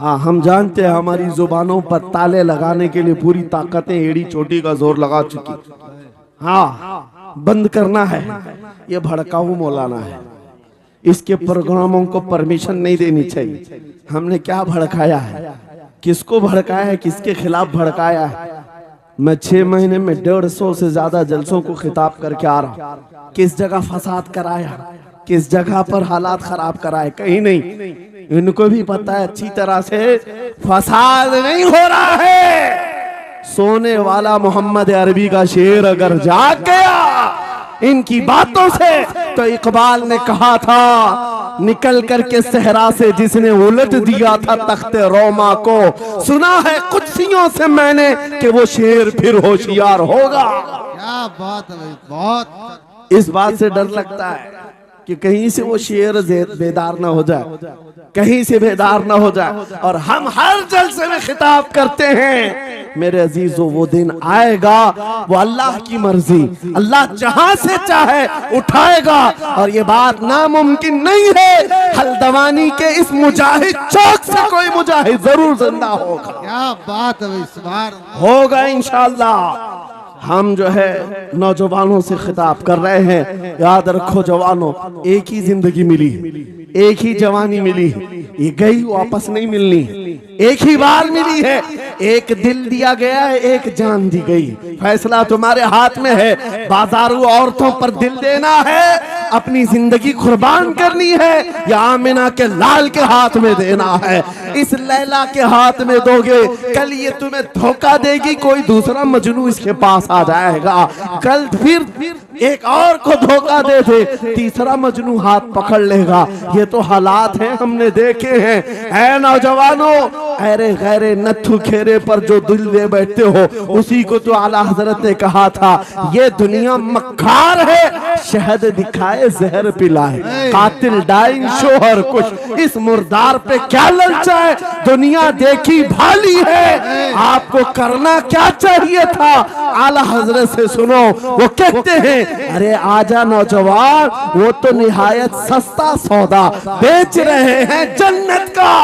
हाँ, हम जानते हैं हमारी जुबानों पर ताले लगाने के लिए पूरी ताकतें एड़ी चोटी का जोर लगा चुकी। हाँ, बंद करना है। ये भड़काऊ मौलाना है, इसके प्रोग्रामों को परमिशन नहीं देनी चाहिए। हमने क्या भड़काया है, किसको भड़काया है, किसके खिलाफ भड़काया है? मैं 6 महीने में 150 से ज्यादा जलसों को खिताब करके आ रहा हूं। किस जगह फसाद कराया, किस जगह पर हालात खराब कराए? कहीं नहीं। इनको भी पता है अच्छी तरह से फसाद नहीं हो रहा है। सोने वाला मोहम्मद अरबी का शेर अगर जाग गया इनकी बातों से, तो इकबाल ने कहा था निकल करके सहरा से जिसने उलट दिया था तख्ते रोमा को, सुना है कुदसियों से मैंने कि वो शेर फिर होशियार होगा। क्या बात है भाई, बहुत। इस बात से डर लगता है कि कहीं से वो शेर बेदार ना हो जाए, कहीं से बेदार ना हो जाए। और हम हर जलसे में खिताब करते हैं मेरे अजीजों, वो दिन आएगा, वो अल्लाह की मर्जी, अल्लाह जहां से चाहे उठाएगा। और ये बात नामुमकिन नहीं है, हल्द्वानी के इस मुजाहिद चौक से कोई मुजाहिद जरूर जिंदा होगा। क्या बात है भाई, सुभान होगा इंशाअल्लाह। हम जो है नौजवानों से खिताब कर रहे हैं, याद रखो जवानों, एक ही जिंदगी मिली, एक ही जवानी मिली, ये गई वापस नहीं मिलनी, एक ही बार मिली है। एक दिल दिया गया है, एक जान दी गई। फैसला तुम्हारे हाथ में है। बाजारू औरतों पर दिल देना है, अपनी जिंदगी कुर्बान करनी है, या आमिना के लाल के हाथ में देना है। इस लैला के हाथ में दोगे, कल ये तुम्हें धोखा देगी, कोई दूसरा मजनू इसके पास आ जाएगा। कल फिर एक और को धोखा दे दे, तीसरा मजनू हाथ पकड़ लेगा। ये तो हालात हैं, हमने देखे हैं। ऐ नौजवानों, अरे गैरे नथु खेरे पर जो दिल दे बैठते हो, उसी को तो आला हजरत ने कहा था, ये दुनिया मक्खार है, शहद दिखाए जहर पिलाए, कातिल डाइन शोहर कुछ, इस मुर्दार पे क्या ललचा है? दुनिया देखी भाली है, आपको करना क्या चाहिए था? आला हजरत से सुनो, वो कहते हैं अरे आजा नौजवान, वो तो निहायत सस्ता सौदा बेच रहे हैं जन्नत का,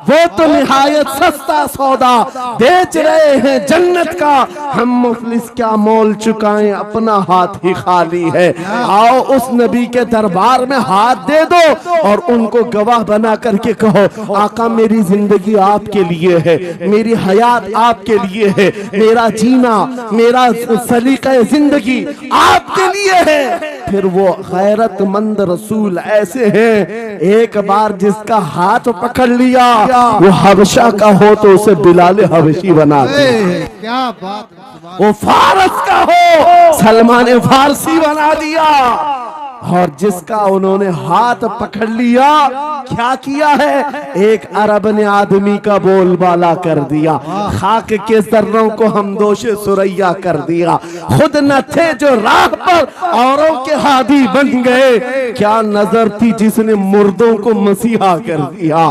वो तो निहायत सस्ता सौदा बेच रहे हैं जन्नत का। हम मुफलिस क्या मोल चुकाएं, अपना हाथ ही खाली है। आओ उस नबी के दरबार में हाथ दे दो और उनको गवाह बना करके कहो, आका मेरी जिंदगी आपके लिए है, मेरी हयात आपके लिए है, मेरा जीना, मेरा सलीका जिंदगी आपके लिए है। फिर वो गैरतमंद रसूल ऐसे हैं, एक बार जिसका हाथ पकड़ लिया, वो हबशा का हो तो उसे बिलाल हबशी बना दे। क्या बात, वो फारस का हो, सलमान फारसी बना दिया। और जिसका उन्होंने हाथ पकड़ लिया, क्या किया है? एक अरब ने आदमी का बोलबाला कर दिया, खाक के जर्रों को हमदोशे सुरैया कर दिया। खुद न थे जो राह पर औरों के हादी बन गए, क्या नजर थी जिसने मुर्दों को मसीहा कर दिया।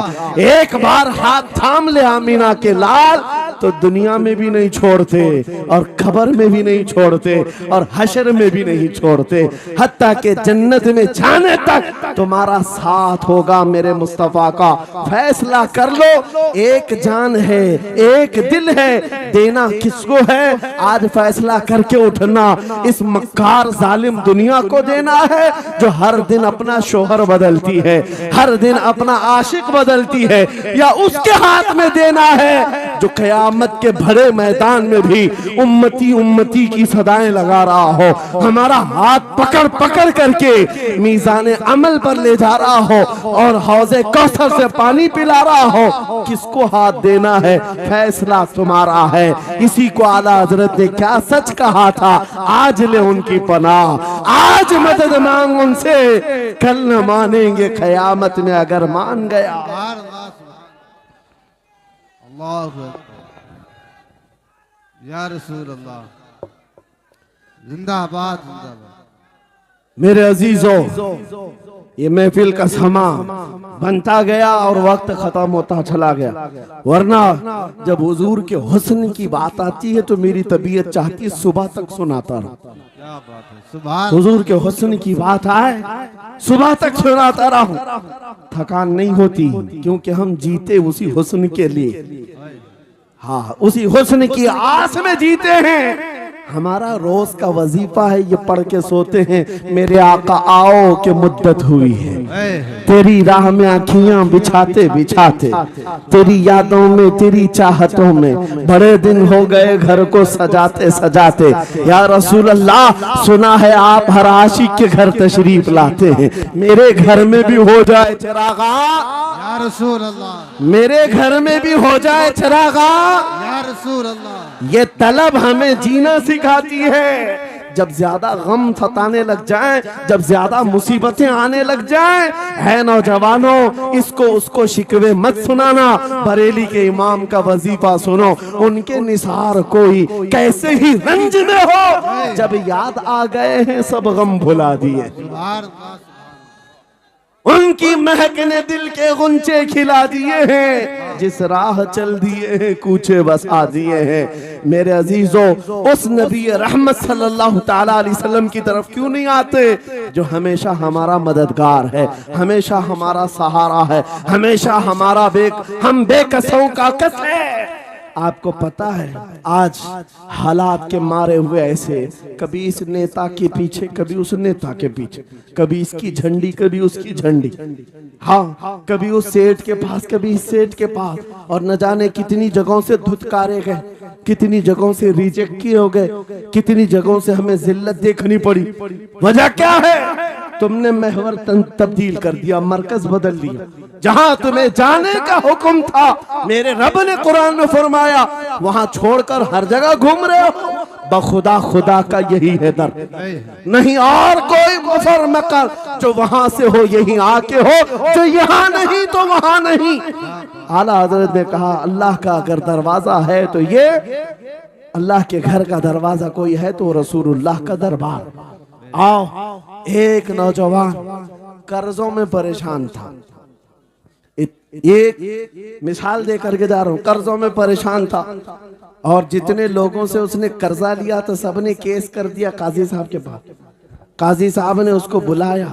एक बार हाथ थाम ले आमीना के लाल, तो दुनिया में भी नहीं छोड़ते, और खबर में भी नहीं छोड़ते, और हशर में भी नहीं छोड़ते, हत्ता के जन्नत में जाने तक तुम्हारा साथ होगा। मेरे मुस्तफा का फैसला कर लो, एक जान है, एक दिल है, देना किसको है? आज फैसला करके उठना, इस मक्कार जालिम दुनिया को देना है जो हर दिन अपना शोहर बदलती है, हर दिन अपना आशिक बदलती है, या उसके हाथ में देना है जो कयामत के भरे मैदान में भी उम्मती उम्मती की सदाएं लगा रहा हो, हमारा हाथ पकड़ पकड़ करके मीज़ान अमल पर ले जा रहा हो और हौज़े कौसर से पानी पिला रहा हो। किसको हाथ देना है? फैसला तुम्हारा है। इसी को आला हजरत ने क्या सच कहा था, आज ले उनकी पनाह, आज मदद मांग उनसे, कल न मानेंगे कयामत में अगर मान गया। अल्लाह या रसूल अल्लाह, जिंदाबाद जिंदाबाद। मेरे अजीजों, ये महफिल का समा बनता गया और वक्त खत्म होता चला गया, वरना जब हुजूर के हुस्न की बात आती है तो मेरी तबीयत चाहती है सुबह तक सुनाता रहा। क्या बात है, सुभान हुजूर के हुस्न की बात आए सुबह तक सुनाता रहूं, थकान नहीं होती, क्योंकि हम जीते उसी हुस्न के लिए। हाँ, उसी हुस्न की आस में जीते हैं। हमारा रोज का वजीफा है, ये पढ़ के सोते हैं, मेरे आका आओ के मुद्दत हुई है, तेरी राह में आँखियां बिछाते बिछाते, तेरी यादों में तेरी चाहतों में बड़े दिन हो गए घर को सजाते सजाते। या रसूल अल्लाह, सुना है आप हर आशिक के घर तशरीफ लाते हैं, मेरे घर में भी हो जाए चिरागा, या रसूल अल्लाह, मेरे घर में भी हो जाए चिरागा। या रसूल अल्लाह। ये तलब हमें जीना सिखाती है। जब ज्यादा गम सताने लग जाए, जब ज्यादा मुसीबतें आने लग जाए, है नौजवानों, इसको उसको शिकवे मत सुनाना, बरेली के इमाम का वजीफा सुनो। उनके निसार कोई कैसे ही रंज में हो, जब याद आ गए हैं सब गम भुला दिए। सुभान उनकी महक ने दिल के गुंचे खिला दिए हैं, जिस राह चल दिए हैं कूचे बसा दिए हैं। मेरे अजीजों, उस नबी रहमत सल्लल्लाहु ताला अलैहि वसल्लम की तरफ क्यों नहीं आते, जो हमेशा हमारा मददगार है, हमेशा हमारा सहारा है, हमेशा हमारा हम बेकसों का कस है। आपको पता है आज हालात के मारे हुए ऐसे, कभी इस नेता के पीछे, कभी उस नेता के पीछे, कभी इसकी झंडी कभी उसकी झंडी, हाँ, कभी उस सेठ के पास कभी इस सेठ के पास, और न जाने कितनी जगहों से धुतकारे गए, कितनी जगहों से रिजेक्ट किए हो गए, कितनी जगहों से हमें जिल्लत देखनी पड़ी। वजह क्या है? तुमने महवर तब्दील कर दिया, मरकज बदल लिया। जहां तुम्हें जाने का हुक्म था, मेरे रब ने कुरान में फरमाया, वहां छोड़कर हर जगह घूम रहे हो। बखुदा खुदा का यही है दर, नहीं और कोई मुफर मकर, जो वहां से हो यही आके हो, जो यहाँ नहीं तो वहां नहीं। आला हजरत ने कहा, अल्लाह का अगर दरवाजा है तो ये, अल्लाह के घर का दरवाजा कोई है तो रसूलुल्लाह का दरबार। आओ, एक नौजवान कर्जों में परेशान था, एक मिसाल दे करके जा रहा हूं, कर्जों में परेशान था, और जितने लोगों से उसने कर्जा लिया तो सबने केस कर दिया काजी साहब के पास। काजी साहब ने उसको बुलाया,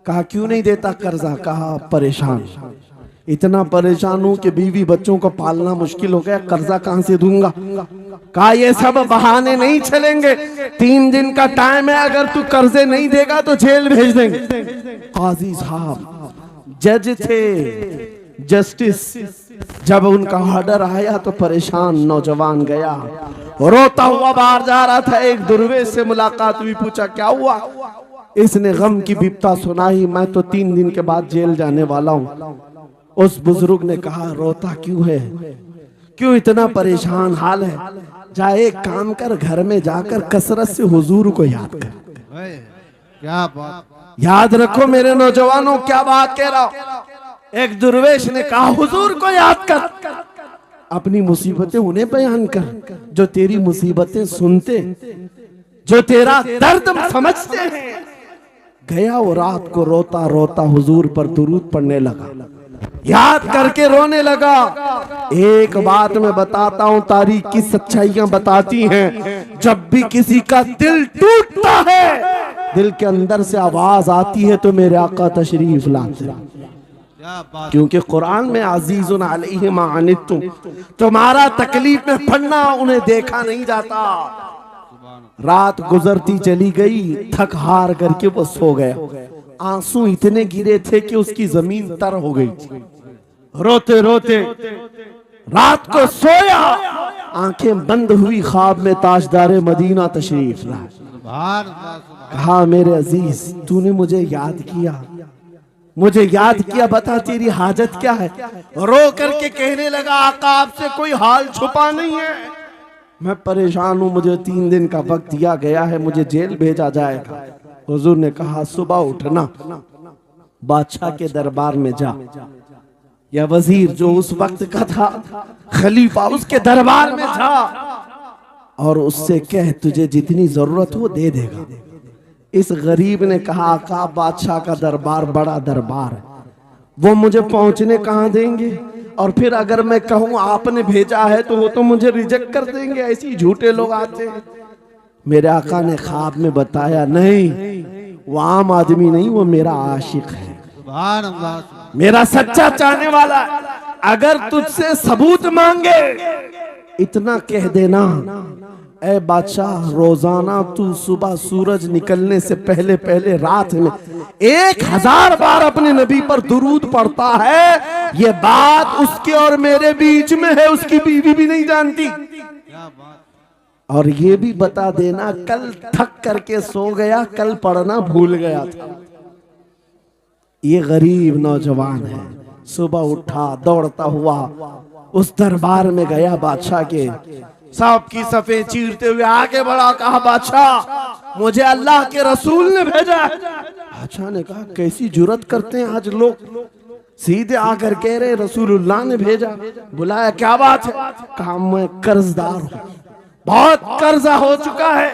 कहा क्यों नहीं देता कर्जा? कहा परेशान, इतना परेशान हूं कि बीवी बच्चों को पालना मुश्किल हो गया, कर्जा कहां से दूंगा? कहा ये सब बहाने नहीं चलेंगे, 3 दिन का टाइम है, अगर तू कर्जे नहीं देगा तो जेल भेज देंगे। काजी साहब जज थे, जस्टिस, जब उनका ऑर्डर आया तो परेशान नौजवान गया, रोता हुआ बाहर जा रहा था। एक दुर्वेश से मुलाकात हुई, पूछा क्या हुआ? इसने गम की बिपता सुनाई, मैं तो 3 दिन के बाद जेल जाने वाला हूं। उस बुजुर्ग ने कहा, रोता क्यों है, क्यों इतना परेशान हाल है? जा एक काम कर, घर में जाकर कसरत से हुजूर को याद कर। क्या बात, याद रखो मेरे नौजवानों, क्या बात कह रहा हूं। एक दुर्वेश ने कहा, हुजूर को याद कर, अपनी मुसीबतें उन्हें बयान कर जो तेरी मुसीबतें सुनते, जो तेरा दर्द समझते हैं। गया वो रात को रोता रोता हुजूर पर दुरूद पढ़ने लगा, याद करके रोने लगा। एक बात मैं बताता हूं, तारीख की सच्चाइयां बताती हैं, जब भी किसी का दिल टूटता है, दिल के अंदर से आवाज आती है तो मेरे आका तशरीफ लाते हैं। क्योंकि कुरान में अजीजुन अलैहि मा अनित्तुम, तुम्हारा तकलीफ में पड़ना उन्हें देखा नहीं जाता। रात गुजरती चली गई, थक हार करके वो सो गया। आंसू इतने गिरे थे कि उसकी जमीन तर हो गई। रोते रोते रात को सोया, आंखें बंद हुई, ख्वाब में ताजदार मदीना तशरीफ लाए। कहा मेरे अजीज, तूने मुझे याद किया, मुझे याद किया, बता तेरी हाजत क्या है? रो करके कहने लगा, आका आपसे कोई हाल छुपा नहीं है, मैं परेशान हूं, मुझे 3 दिन का वक्त दिया गया है, मुझे जेल भेजा जाएगा। हुजूर ने कहा, सुबह उठना, बादशाह के दरबार में जा, या वजीर जो उस वक्त का था, खलीफा, उसके दरबार में जा और उससे कह तुझे जितनी जरूरत हो दे देगा। इस गरीब ने कहा आका बादशाह का दरबार बड़ा दरबार है, वो मुझे पहुंचने कहाँ देंगे, और फिर अगर मैं कहूं आपने भेजा है तो वो तो मुझे रिजेक्ट कर देंगे, ऐसे ही झूठे लोग आते हैं। मेरे आका ने ख्वाब में बताया नहीं, वो आम आदमी नहीं, वो मेरा आशिक है, सुभान अल्लाह, मेरा सच्चा चाहने वाला है। अगर तुझसे सबूत मांगे इतना कह देना, ऐ बादशाह रोजाना तू सुबह सूरज निकलने से पहले पहले रात में 1000 बार अपने नबी पर दुरूद पढ़ता है, ये बात उसके और मेरे बीच में है, उसकी बीवी भी नहीं जानती। क्या बात, और ये भी बता देना कल थक करके सो गया, कल पढ़ना भूल गया था। ये गरीब नौजवान है, सुबह उठा दौड़ता हुआ उस दरबार में गया बादशाह के, सब की सफे चीरते हुए आगे बढ़ा, कहा बादशाह मुझे अल्लाह के रसूल ने भेजा है। बादशाह ने कहा कैसी जुर्रत करते हैं आज लोग, सीधे आकर कह रहे रसूलुल्लाह ने भेजा। बुलाया क्या बात है, कहा मैं कर्जदार हूं, बहुत कर्जा हो चुका है,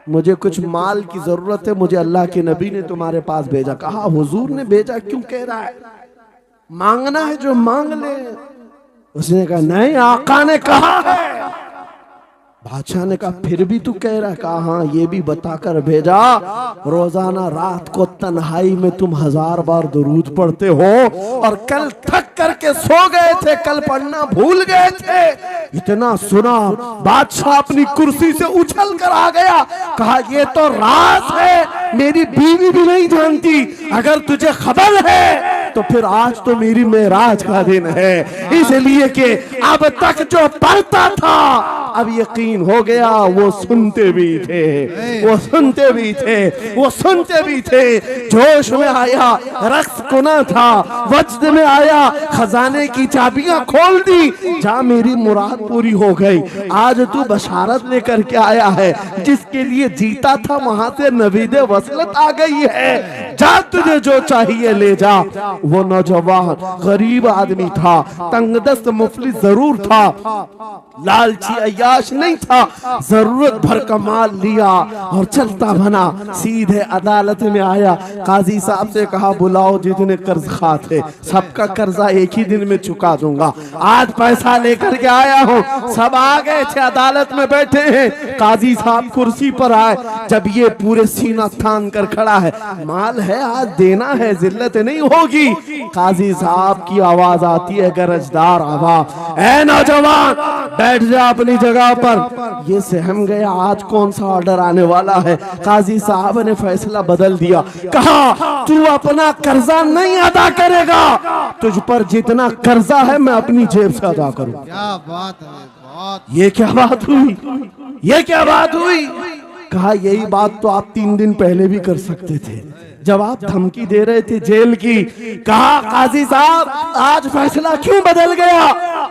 मुझे कुछ माल की जरूरत है, मुझे अल्लाह के नबी ने तुम्हारे पास भेजा। कहा हुजूर ने भेजा, क्यों कह रहा है, मांगना है जो मांग ले। उसने कहा नहीं आका ने कहा है। बादशाह ने कहा फिर भी तू कह रहा है, कहा हाँ ये भी बताकर भेजा रोजाना रात को तन्हाई में तुम 1000 बार दुरूद पढ़ते हो, और कल थक करके सो गए थे, कल पढ़ना भूल गए थे। इतना सुना बादशाह अपनी कुर्सी से उछल कर आ गया, कहा ये तो राज है, मेरी बीवी भी नहीं जानती, अगर तुझे खबर है तो फिर आज तो मेरी मेराज का दिन है, इसलिए कि अब तक जो पढ़ता था अब यकीन हो गया, वो सुनते भी थे, वो सुनते भी थे, वो सुनते भी थे। जोश में आया रक्स गुना था, वजद में आया खजाने की चाबियां खोल दी, जा मेरी मुराद पूरी हो गई। आज तू बशारत लेकर के आया है, जिसके लिए जीता था वहां से नवीदे वसलत आ गई है, जा तुझे जो चाहिए ले जा। वो नौजवान गरीब आदमी था, तंगदस्त मुफलिस जरूर था, लालची अय्याश नहीं था, जरूरत भर का माल लिया और चलता बना, सीधे अदालत में आया। काजी साहब से कहा बुलाओ जितने कर्ज खा थे, सबका कर्जा एक ही दिन में चुका दूंगा, आज पैसा लेकर के आया हूँ। सब आ गए थे, अदालत में बैठे हैं, काजी साहब कुर्सी पर आए, जब ये पूरे सीना थान कर खड़ा है, माल है आज देना है, जिल्लत नहीं होगी। काजी साहब की आवाज आती है, गरजदार आवाज, ऐ नौजवान बैठ जा अपनी जगह पर। ये सहम गया आज कौन सा ऑर्डर आने वाला है। काजी साहब ने फैसला बदल दिया, कहा तू अपना कर्जा नहीं अदा करेगा, तुझ पर जितना कर्जा है मैं अपनी जेब से अदा करूं। क्या बात है, बहुत, ये क्या बात हुई, ये क्या बात हुई। कहा यही बात तो आप 3 दिन पहले भी कर सकते थे, जब आप धमकी दे रहे थे जेल की। कहा काजी साहब आज फैसला क्यों बदल गया।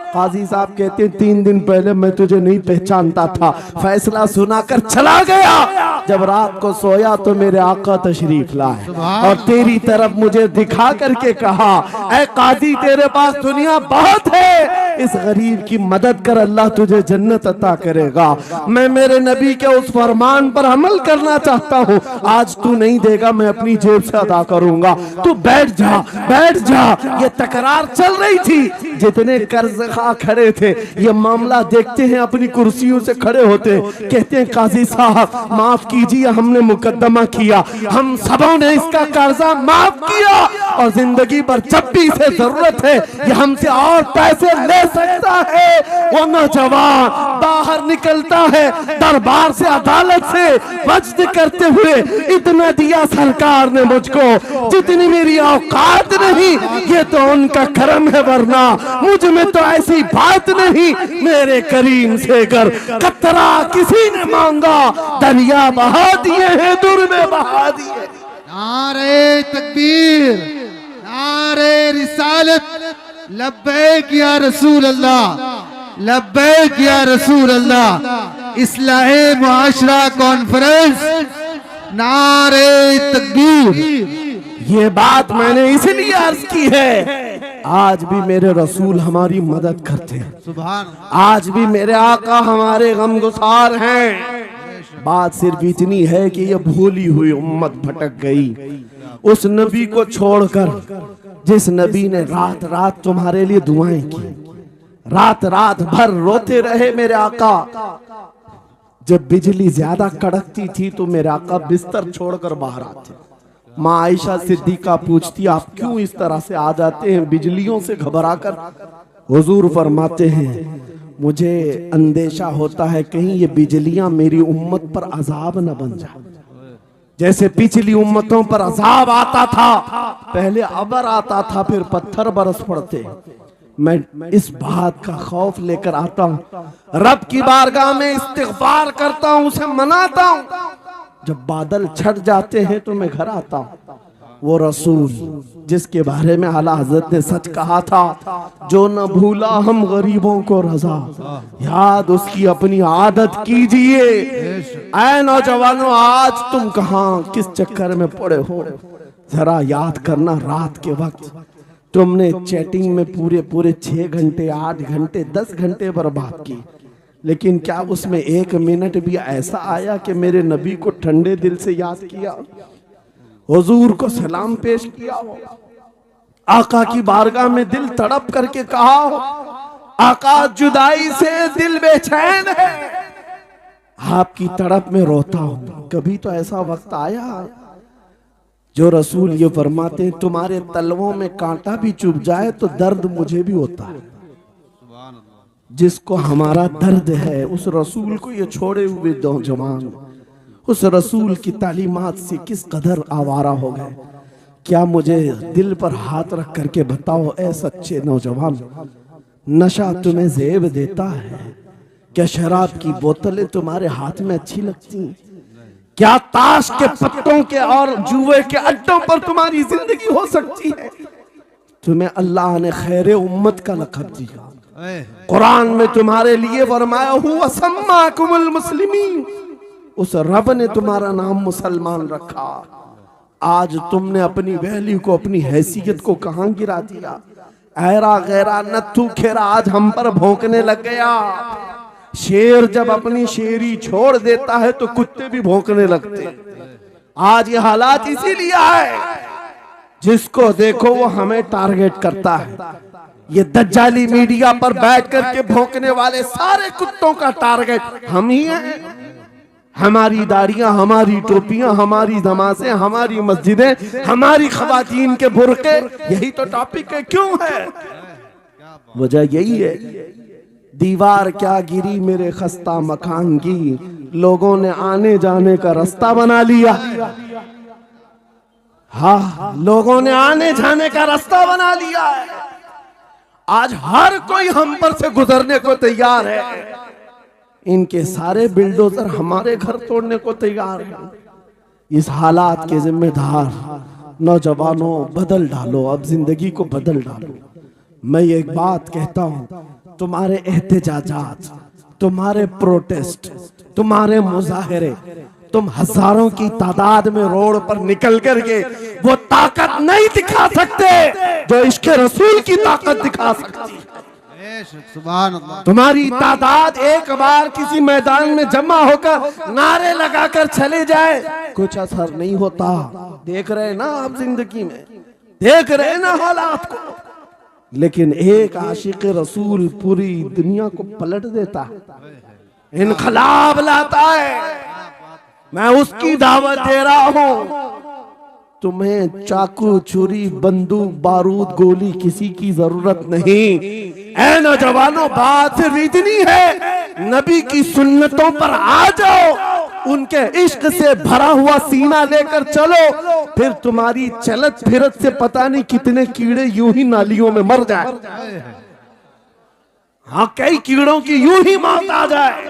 काजी साहब कहते 3 दिन पहले मैं तुझे नहीं पहचानता था, फैसला सुनाकर चला गया, जब रात को सोया तो मेरे आका तशरीफ लाए और तेरी तरफ मुझे दिखा करके कहा, ऐ काजी तेरे पास दुनिया बहुत है, इस गरीब की मदद कर, अल्लाह तुझे जन्नत अता करेगा। मैं मेरे नबी के उस फरमान पर अमल करना चाहता हूँ, आज तू नहीं देगा मैं अपनी जेब से अदा करूंगा, तू बैठ जा, बैठ जा। ये तकरार चल रही थी, जितने कर्ज खा खड़े थे ये मामला देखते हैं, अपनी कुर्सियों से खड़े होते, कहते हैं काजी साहब माफ कीजिए, हमने मुकदमा किया, हम सबों ने इसका कर्जा माफ किया, और जिंदगी भर जब भी इसे जरूरत है ये हमसे और पैसे ले सकता है। वो नौजवान बाहर निकलता है दरबार से, अदालत से वजद करते हुए, इतना दिया सरकार ने मुझको जितनी मेरी औकात नहीं, ये तो उनका करम है, वरना मुझ में तो ऐसी बात नहीं। मेरे करीम से कर कतरा किसी ने मांगा, दरिया बहा दिए हैं, दूर में बहा दिए। नारे तकबीर, नारे रिसालत, लब्बैक या रसूल अल्लाह, लब्बैक या रसूल अल्लाह। इस्लाहे मुआशरा कॉन्फ्रेंस, नारे तकबीर। ये बात मैंने इसलिए अर्ज की है, आज भी मेरे रसूल हमारी मदद करते हैं, सुभान, आज भी मेरे आका हमारे गमगुसार हैं। बात सिर्फ इतनी है कि ये भूली हुई उम्मत भटक गई उस नबी को छोड़कर जिस नबी ने रात रात तुम्हारे लिए दुआएं की, रात रात भर रोते रहे मेरे आका। जब बिजली ज्यादा कड़कती थी तो मेरे आका बिस्तर छोड़कर बाहर आते। माँ आयशा सिद्दीका पूछती, आप क्यों इस तरह से आ जाते हैं बिजलियों से घबराकर? हुजूर फरमाते हैं, मुझे अंदेशा होता है कहीं ये बिजलियां मेरी उम्मत पर अजाब न बन जाए। जैसे पिछली उम्मतों पर अजाब आता था, पहले अबर आता था फिर पत्थर बरस पड़ते। मैं इस बात का खौफ लेकर आता हूँ, रब की बारगाह में इस्तिग़फार करता हूँ, उसे मनाता हूँ। जब बादल छट जाते हैं तो मैं घर आता हूँ। वो रसूल जिसके बारे में आला हज़रत ने सच कहा था, जो न भूला हम गरीबों को रजा, याद उसकी अपनी आदत कीजिए। ऐ नौजवानों, आज तुम कहां किस चक्कर में पड़े हो, जरा याद करना। रात के वक्त तुमने चैटिंग में पूरे पूरे 6 घंटे 8 घंटे 10 घंटे बर्बाद की, लेकिन क्या उसमें 1 मिनट भी ऐसा आया कि मेरे नबी को ठंडे दिल से याद किया, हुजूर को सलाम पेश किया हो, आका की बारगाह में दिल तड़प करके कहा हो, आका जुदाई से दिल बेचैन है, आपकी तड़प में रोता हूं। कभी तो ऐसा वक्त आया जो रसूल ये फरमाते हैं, तुम्हारे तलवों में कांटा भी चुभ जाए तो दर्द मुझे भी होता है। जिसको हमारा दर्द है उस रसूल को ये छोड़े हुए नौजवान उस रसूल की तालीमात से किस कदर आवारा हो गए। क्या मुझे दिल पर हाथ रख करके बताओ ऐ सच्चे नौजवान, नशा तुम्हें ज़ेब देता है? क्या शराब की बोतलें तुम्हारे हाथ में अच्छी लगती हैं? क्या ताश के पत्तों के और जुए के अड्डों पर तुम्हारी जिंदगी हो सकती है? तुम्हें अल्लाह ने खैर उम्मत का लक़ब दिया, कुरान में तुम्हारे लिए फरमाया हुआ सम्माकुमुल मुस्लिमीन, उस रब ने तुम्हारा नाम मुसलमान रखा। आज तुमने अपनी वैल्यू को, अपनी हैसियत को कहां गिरा दिया? ऐरा गैरा नत्थू खेरा आज हम पर भौंकने लग गया। शेर जब अपनी शेरी छोड़ देता है तो कुत्ते भी भौंकने लगते। आज ये हालात इसीलिए है, जिसको देखो वो हमें टारगेट करता है। ये दज्जाली मीडिया पर बैठ करके भौंकने वाले सारे कुत्तों का टारगेट हम ही हैं। हमारी दाढ़ियां, हमारी टोपियां, हमारी नमाज़ें, हमारी मस्जिदें, हमारी खवातीन के बुर्के, यही तो टॉपिक है। क्यों है? वजह यही है, दीवार क्या गिरी मेरे खस्ता मकान की, लोगों ने आने जाने का रास्ता बना लिया। हाँ, लोगों ने आने जाने का रास्ता बना लिया है। आज हर कोई हम पर से गुजरने को तैयार है। इनके सारे बिल्डोजर हमारे घर तोड़ने को तैयार हैं। इस हालात के जिम्मेदार नौजवानों, बदल डालो, अब जिंदगी को बदल डालो। मैं एक बात कहता हूं, तुम्हारे एहतजाजात, तुम्हारे प्रोटेस्ट, तुम्हारे मुजाहरे, तुम हजारों की तादाद में रोड पर निकल करके वो ताकत नहीं दिखा सकते जो इश्क़ रसूल की ताकत दिखा सकती है। सुभान अल्लाह। तुम्हारी तादाद एक बार किसी मैदान में जमा होकर नारे लगाकर चले जाए, कुछ असर नहीं होता। देख रहे ना आप जिंदगी में, देख रहे ना हालात को। लेकिन एक आशिक रसूल पूरी दुनिया को पलट देता है, इनकलाब लाता है। मैं उसकी दावत दे रहा हूं। तुम्हें चाकू, छुरी, बंदूक, बारूद, गोली किसी की जरूरत नहीं। ऐ नौजवानों, बात सिर्फ इतनी है, नबी की सुन्नतों पर आ जाओ, उनके इश्क से भरा हुआ सीना लेकर चलो, फिर तुम्हारी चलत फिरत से पता नहीं कितने कीड़े यूं ही नालियों में मर जाए। हाँ, कई कीड़ों की यूं ही मौत आ जाए।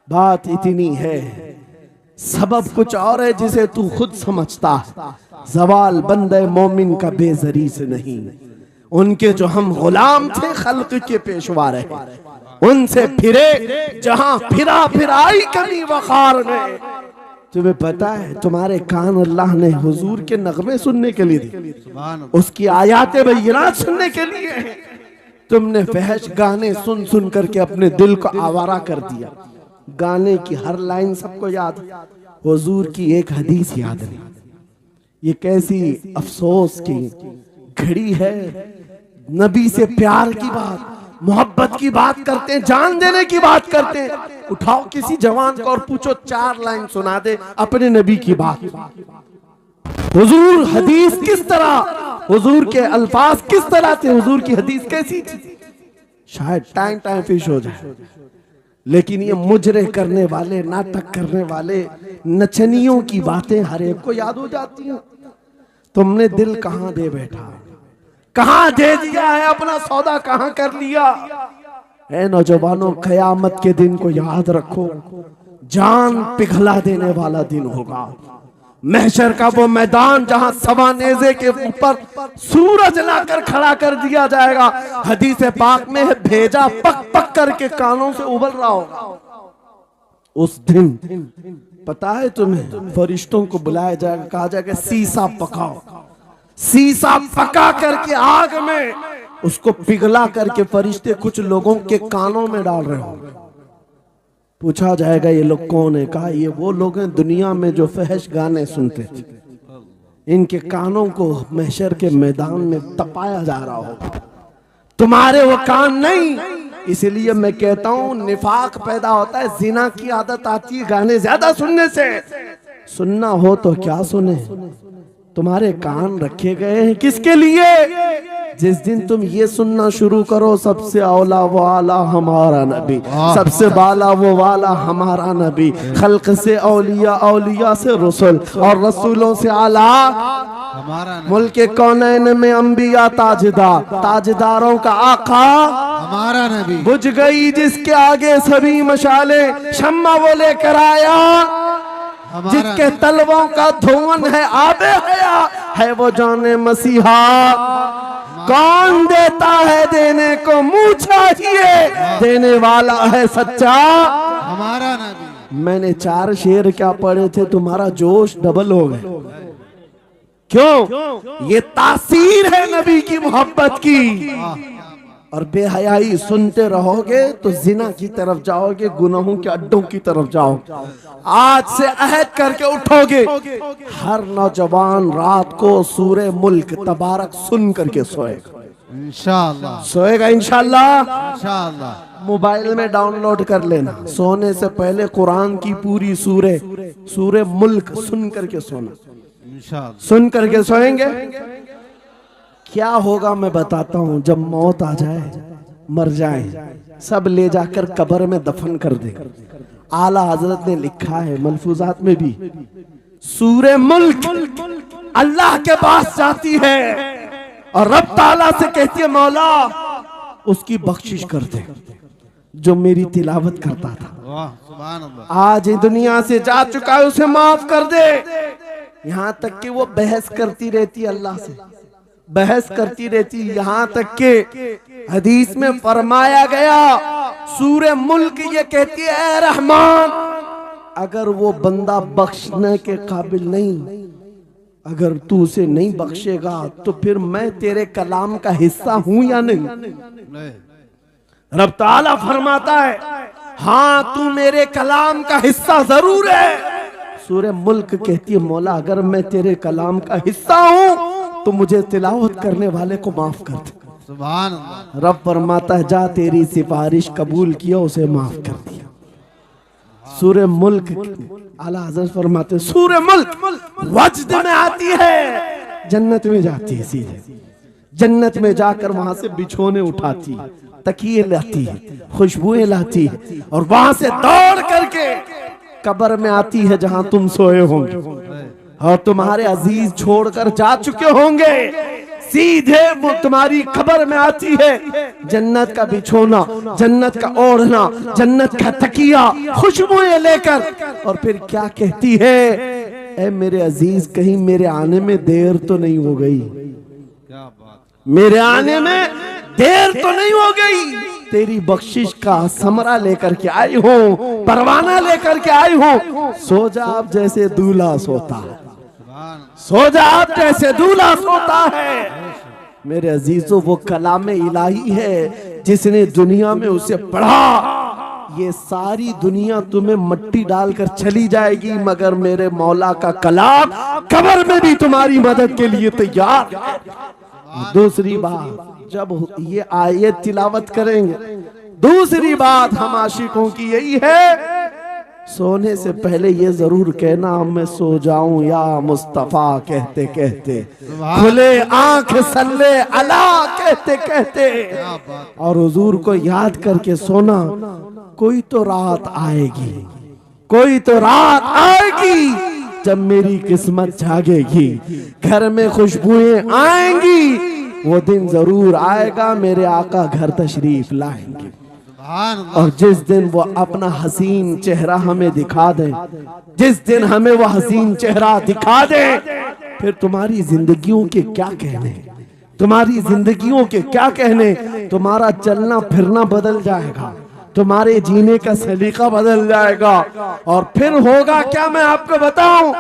बात इतनी है, सबब कुछ और है जिसे तू खुद समझता है। जवाल बंदे मोमिन का बेजरी से नहीं, उनके जो हम गुलाम थे खल्क के पेशवा रहे, उनसे फिरे जहां फिरा फिराई कमी वखार ने। तुम्हें पता है, तुम्हारे कान अल्लाह ने हुजूर के नगमे सुनने के लिए दी, उसकी आयाते बय्यिनात सुनने के लिए। तुमने फहश गाने सुन सुन करके अपने दिल को आवारा कर दिया। गाने की हर लाइन सबको याद, हुजूर की एक हदीस याद नहीं। ये कैसी अफसोस की घड़ी है। नबी से प्यार की बात, मोहब्बत की बात करते हैं, जान देने की बात करते हैं। उठाओ किसी जवान को और पूछो 4 लाइन सुना दे अपने नबी की बात। हुजूर हदीस किस तरह, हुजूर के अल्फाज किस तरह थे, हुजूर की हदीस कैसी थी। शायद टाइम फिश हो जाए। लेकिन ये मुजरे करने वाले, नाटक करने वाले, नचनियों की बातें हर एक को याद हो जाती हैं। तुमने दिल कहां दे बैठा, कहां दे दिया है, अपना सौदा कहां कर लिया है। नौजवानों, कयामत के दिन को याद रखो, जान पिघला देने वाला दिन होगा। महशर का वो मैदान जहां सवा नेज़े के ऊपर सूरज लाकर खड़ा कर दिया जाएगा। हदीस पाक में है, भेजा पक पक करके कानों से उबल रहा होगा। उस दिन पता है तुम्हें, फरिश्तों को बुलाया जाएगा, कहा जाएगा सीसा पकाओ। सीसा पका करके आग में उसको पिघला करके फरिश्ते कुछ लोगों के कानों में डाल रहे होंगे। पूछा जाएगा ये लोग कौन है, कहा ये वो लोग हैं दुनिया में जो फहश गाने सुनते थे। इनके कानों को महशर के मैदान में तपाया जा रहा होगा, तुम्हारे वो कान नहीं। इसलिए मैं कहता हूं निफाक पैदा होता है, जिना की आदत आती है गाने ज्यादा सुनने से। सुनना हो तो क्या सुने, तुम्हारे कान रखे गए हैं किसके लिए। जिस दिन तुम ये सुनना शुरू करो, सबसे औला वो आला हमारा नबी, सबसे बाला वो वाला हमारा नबी, खल्क से औलिया, औलिया से रसूल और रसूलों से आला हमारा नबी, मुल्क कौनैन में अंबिया ताजदार, ताजदारों का आका हमारा नबी, बुझ गई जिसके आगे सभी मशाले, शम्मा वो लेकर आया जिसके तलवों का धुआं है आबे हया, है वो जाने मसीहा। कौन देता है देने को मुंह चाहिए, देने वाला है सच्चा हमारा नबी। मैंने 4 शेर क्या पढ़े थे, तुम्हारा जोश डबल हो गए। क्यों? ये तासीर है नबी की मोहब्बत की। और बेहयाई सुनते रहोगे तो जिना की तरफ जाओगे, गुनाहों के अड्डों की तरफ जाओगे। आज से अहद करके उठोगे, हर नौजवान रात को सूरे मुल्क तबारक सुन करके सोएगा। इंशाअल्लाह, सोएगा इंशाअल्लाह। इंशाअल्लाह। मोबाइल में डाउनलोड कर लेना, सोने से पहले कुरान की पूरी सूरे मुल्क सुन करके सोना। इंशाअल्लाह सुन करके सोएंगे। क्या होगा मैं बताता हूं, जब मौत आ जाए, मर जाए, सब ले जाकर कब्र में दफन कर दे। आला हजरत ने लिखा है मलफूजात में भी, सूरे मुल्क अल्लाह के पास जाती है और रब ताला से कहती है मौला उसकी बख्शिश कर दे जो मेरी तिलावत करता था। वाह, सुभान अल्लाह। आज दुनिया से जा चुका है, उसे माफ कर दे। यहां तक कि वो बहस करती रहती अल्लाह से, बहस करती रहती, यहां तक के हदीस में फरमाया गया सूरे मुल्क ये कहती है ऐ रहमान, अगर वो बंदा बख्शने के काबिल नहीं, अगर तू उसे नहीं बख्शेगा तो फिर मैं तेरे कलाम का हिस्सा हूं या नहीं। रब ताला फरमाता है हाँ तू मेरे कलाम का हिस्सा जरूर है। सूरे मुल्क कहती है मौला अगर मैं तेरे कलाम का हिस्सा हूं तो मुझे तिलावत करने वाले को माफ कर दे। सुभान अल्लाह। रब फरमाता है जा तेरी सिफारिश कबूल किया, उसे माफ कर दिया। सूरे मुल्क आला हज़रत फरमाते सूरे मुल्क वजद में आती है, जन्नत में जाती है, सीधे जन्नत में जाकर वहां से बिछोने उठाती है, तकिए लाती है, खुशबुएं लाती है और वहां से दौड़ करके कब्र में आती है जहां तुम सोए होंगे और तुम्हारे अजीज छोड़कर जा चुके होंगे। सीधे वो तुम्हारी कब्र में आती है, जन्नत का बिछोना, जन्नत का ओढ़ना, जन्नत का तकिया, खुशबुएं लेकर, और फिर क्या कहती है ऐ मेरे अजीज कहीं मेरे आने में देर तो नहीं हो गई, क्या बात, मेरे आने में देर तो नहीं हो गई, तेरी बख्शिश का समरा लेकर के आई हूँ, परवाना लेकर के आई हूँ। सो जा आप जैसे दूल्हा सोता है, सो जा आप जैसे दूल्हा सोता है। मेरे अजीजों वो कलाम इलाही है जिसने दुनिया में उसे पढ़ा ये सारी दुनिया तुम्हें मट्टी डालकर चली जाएगी, मगर मेरे मौला का कलाम कब्र में भी तुम्हारी मदद के लिए तैयार। दूसरी बात, जब ये आयत तिलावत करेंगे, दूसरी बात हम आशिकों की यही है, सोने से पहले ये जरूर कहना मैं सो जाऊं या मुस्तफा कहते कहते, खुले आंख सल्ले अला कहते कहते, और हुजूर को याद करके सोना। कोई तो रात आएगी, कोई तो रात आएगी जब मेरी किस्मत जागेगी, घर में खुशबुएं आएंगी, वो दिन जरूर आएगा मेरे आका घर तशरीफ लाएंगे। और जिस दिन वो अपना हसीन चेहरा हमें दिखा दे, जिस दिन हमें वो हसीन चेहरा दिखा दे, फिर तुम्हारी जिंदगियों के क्या कहने, तुम्हारी जिंदगियों के क्या कहने। तुम्हारा चलना फिरना बदल जाएगा, तुम्हारे जीने का सलीका बदल जाएगा, और फिर होगा क्या मैं आपको बताऊं,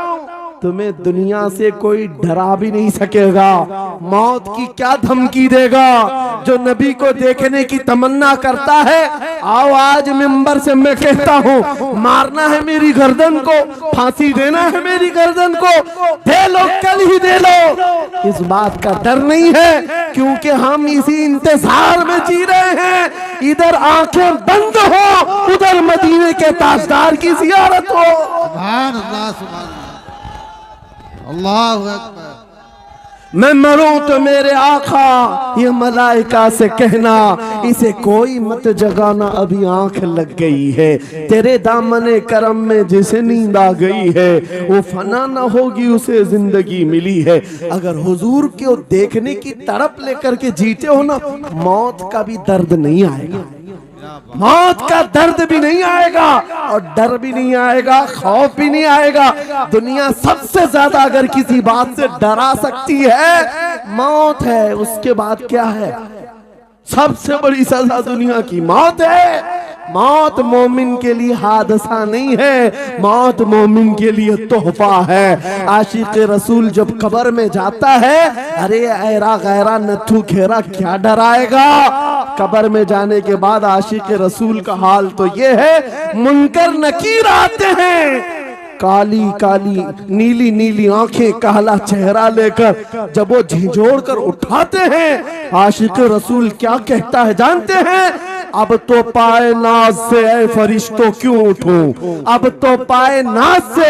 तुम्हें दुनिया से कोई डरा भी नहीं सकेगा। मौत की क्या धमकी देगा। जो नबी को देखने की तमन्ना करता है, आओ आज मिंबर से मैं कहता हूँ, मारना है मेरी गर्दन को, फांसी देना है मेरी गर्दन को, दे लो कल ही दे लो। इस बात का डर नहीं है, क्योंकि हम इसी इंतजार में जी रहे हैं, इधर आंखें बंद हो, उधर मदीने के ताजदार की जियारत हो। सुभान अल्लाह, सुभान अल्लाह, अल्लाहु अकबर। मैं मरूं तो मेरे आका ये मलाइका से कहना, इसे कोई मत जगाना, अभी आंख लग गई है। तेरे दामने करम में जिसे नींद आ गई है, वो फना न होगी, उसे जिंदगी मिली है। अगर हुजूर को देखने की तड़प लेकर के जीते हो ना, मौत का भी दर्द नहीं आएगा, मौत का दर्द भी नहीं आएगा, और डर भी नहीं आएगा, खौफ भी नहीं आएगा। दुनिया सबसे ज्यादा अगर किसी बात से डरा सकती है, मौत है। उसके बाद क्या है? सबसे बड़ी सजा दुनिया की मौत है। मौत मोमिन के लिए हादसा नहीं है, मौत मोमिन के लिए तोहफा है। आशिक रसूल जब कब्र में जाता है, अरे ऐरा गैरा नथु घेरा क्या डराएगा। कब्र में जाने के बाद आशिक रसूल का हाल तो ये है, मुनकर नकीर आते हैं, काली काली नीली नीली आंखें, काला चेहरा लेकर जब वो झिझोड़ कर उठाते हैं, आशिक रसूल क्या कहता है जानते हैं? अब तो पाए नाज से ऐ फरिश्तों क्यों उठूं, अब तो पाए नाज से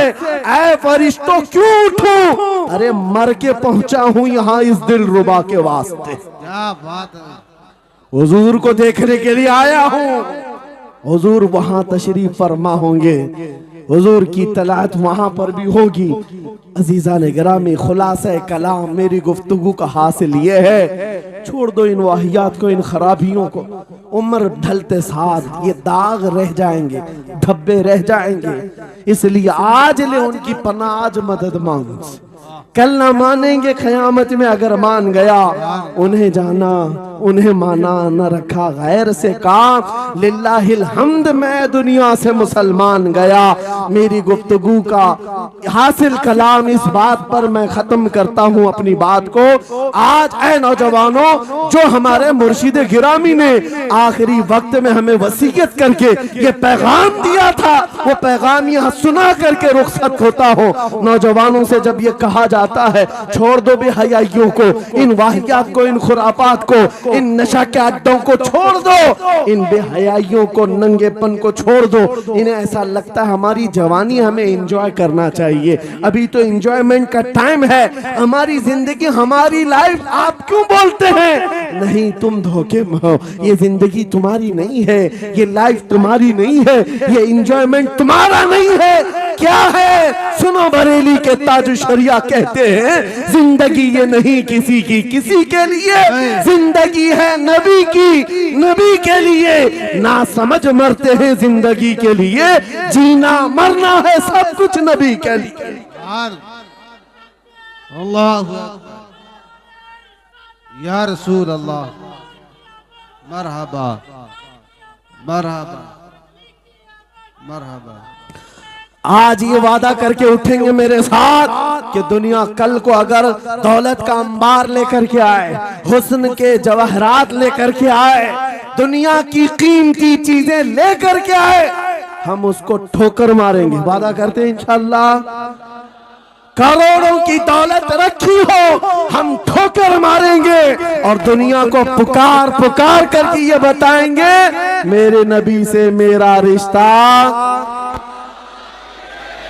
ऐ फरिश्तों क्यों उठूं। अरे मर के पहुंचा हूं यहाँ इस दिलरुबा के वास्ते, क्या बात है। हुजूर को देखने के लिए आया हूँ। हुजूर वहां तशरीफ फरमा होंगे, हुजूर की तलात वहां पर भी होगी। अजीजा ने गिरामी, खुलासा कलाम मेरी गुफ्तगू का हासिल ये है, छोड़ दो इन वाहियात को, इन खराबियों को। उम्र ढलते साथ ये दाग रह जाएंगे, धब्बे रह जाएंगे, इसलिए आज ले उनकी पनाह, आज मदद मांग। कल ना मानेंगे क़यामत में, अगर मान गया उन्हें जाना उन्हें माना, न रखा गैर से काम। लिल्लाहिल हम्द, मैं दुनिया से मुसलमान गया। मेरी गुफ्तगू का हासिल कलाम इस बात पर मैं खत्म करता हूँ अपनी बात को। आज ऐ नौजवानों, जो हमारे मुर्शिद गिरामी ने आखिरी वक्त में हमें वसीयत करके ये पैगाम दिया था, वो पैगाम यहाँ सुना करके रुखसत होता हो। नौजवानों से जब ये कहा जाता है, छोड़ दो बेहयाइयों को, इन वाहियात को, इन खुरापात को, इन नशा के अड्डों को छोड़ दो, इन बेहयाइयों को, नंगेपन को छोड़ दो। इन्हें ऐसा लगता है हमारी जवानी हमें एंजॉय करना चाहिए, अभी तो एंजॉयमेंट का टाइम है, हमारी जिंदगी, हमारी लाइफ आप क्यों बोलते हैं? नहीं, तुम धोखे में हो, ये जिंदगी तुम्हारी नहीं है, ये लाइफ तुम्हारी नहीं है, ये एंजॉयमेंट तुम्हारा नहीं है। क्या है? सुनो, बरेली के ताज शरिया कहते हैं, जिंदगी ये नहीं किसी की किसी के लिए, जिंदगी है नबी की नबी के लिए। ना समझ मरते हैं जिंदगी के लिए, जीना मरना है सब कुछ नबी के लिए। अल्लाह या रसूल अल्लाह, मरहबा मरहबा मरहबा। आज ये वादा करके उठेंगे मेरे साथ कि दुनिया कल को अगर दौलत का अंबार लेकर के आए, हुस्न के जवाहरात लेकर के आए, दुनिया की कीमती चीजें लेकर के आए, हम उसको ठोकर मारेंगे। वादा करते हैं इंशाअल्लाह। करोड़ों की दौलत रखी हो, हम ठोकर मारेंगे और दुनिया को पुकार पुकार करके ये बताएंगे मेरे नबी से मेरा रिश्ता।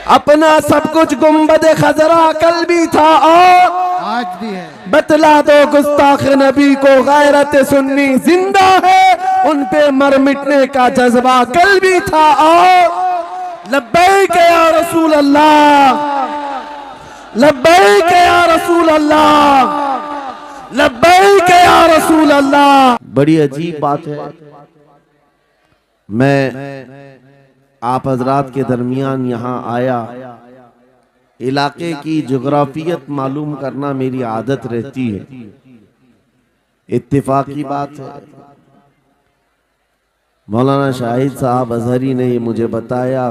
अपना सब कुछ गुंबद खजरा कल भी था और आज भी है। बतला दो गुस्ताख नबी को गैरत सुन्नी जिंदा है, उन पे मर मिटने का जज्बा कल भी था और लब्बैक या रसूल अल्लाह, लब्बैक या रसूल अल्लाह, लब्बैक या रसूल अल्लाह। बड़ी अजीब बात है, मैं आप हजरात के दरमियान यहाँ आया, इलाके की जोग्राफियत मालूम करना मेरी आदत रहती है। इत्तेफाक की बात है, मौलाना शाहिद साहब अजहरी ने ये मुझे बताया